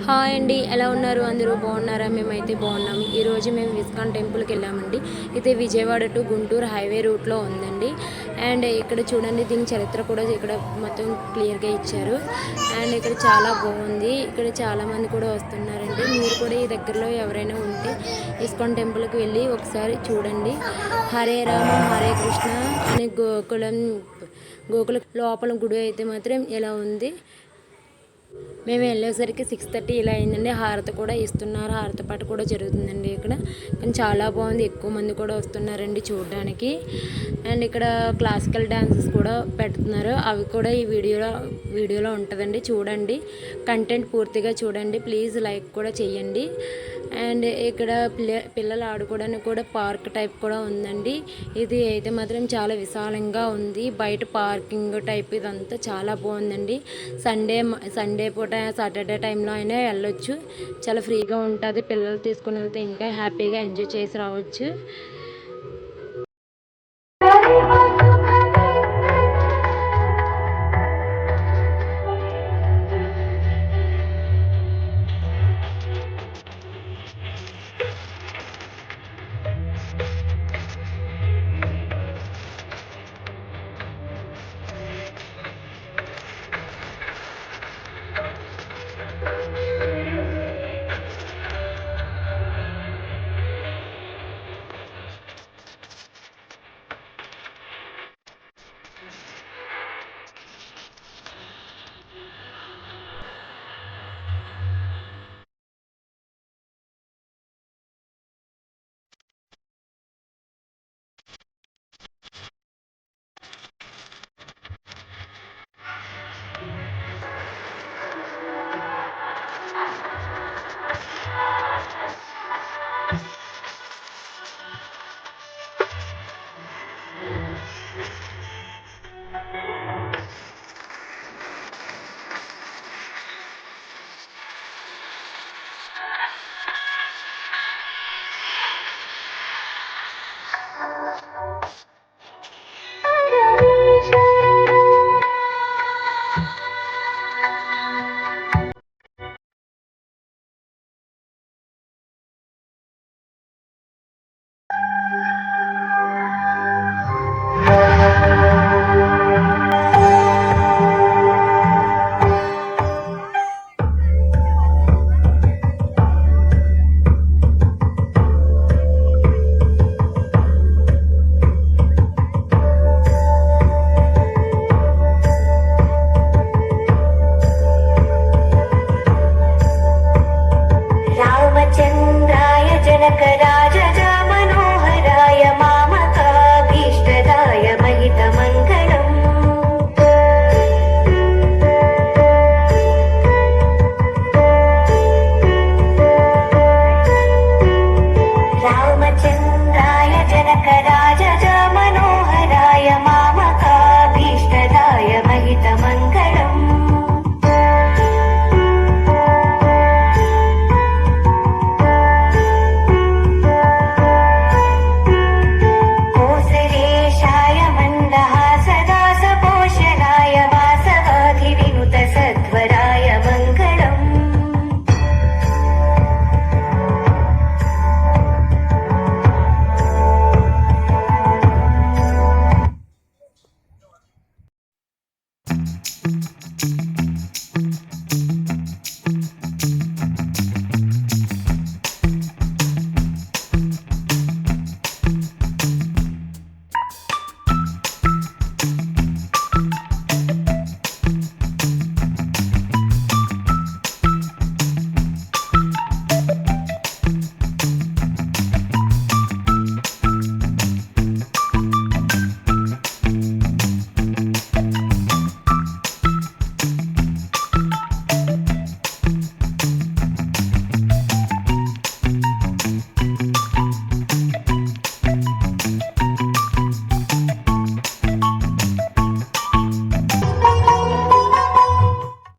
Hi అండి, ఎలా ఉన్నారు? అందరూ బాగున్నారా? మేమైతే బాగున్నాము. ఈరోజు మేము ఇస్కాన్ టెంపుల్కి వెళ్ళామండి. ఇది విజయవాడ టు గుంటూరు హైవే రూట్లో ఉందండి. అండ్ ఇక్కడ చూడండి, దీని చరిత్ర కూడా ఇక్కడ మొత్తం క్లియర్గా ఇచ్చారు. అండ్ ఇక్కడ చాలా బాగుంది. ఇక్కడ చాలామంది కూడా వస్తున్నారండి. మీరు కూడా ఈ దగ్గరలో ఎవరైనా ఉంటే ఇస్కాన్ టెంపుల్కి వెళ్ళి ఒకసారి చూడండి. హరే రామ హరే కృష్ణ అని గోకుల లోపల గుడి అయితే మాత్రం ఇలా ఉంది. మేము వెళ్ళేసరికి 6:30 ఇలా అయిందండి. హారతి కూడా ఇస్తున్నారు, హారతి పాట కూడా జరుగుతుందండి ఇక్కడ. కానీ చాలా బాగుంది, ఎక్కువ మంది కూడా వస్తున్నారండి చూడడానికి. అండ్ ఇక్కడ క్లాసికల్ డ్యాన్సెస్ కూడా పెడుతున్నారు, అవి కూడా ఈ వీడియోలో ఉంటుందండి, చూడండి. కంటెంట్ పూర్తిగా చూడండి, ప్లీజ్ లైక్ కూడా చేయండి. అండ్ ఇక్కడ పిల్లలు ఆడుకోవడానికి కూడా పార్క్ టైప్ కూడా ఉందండి. ఇది అయితే మాత్రం చాలా విశాలంగా ఉంది. బయట పార్కింగ్ టైప్ ఇదంతా చాలా బాగుందండి. సండే పూట సాటర్డే టైంలో అయినా వెళ్ళొచ్చు, చాలా ఫ్రీగా ఉంటుంది. పిల్లలు తీసుకుని వెళ్తే ఇంకా హ్యాపీగా ఎంజాయ్ చేసి రావచ్చు.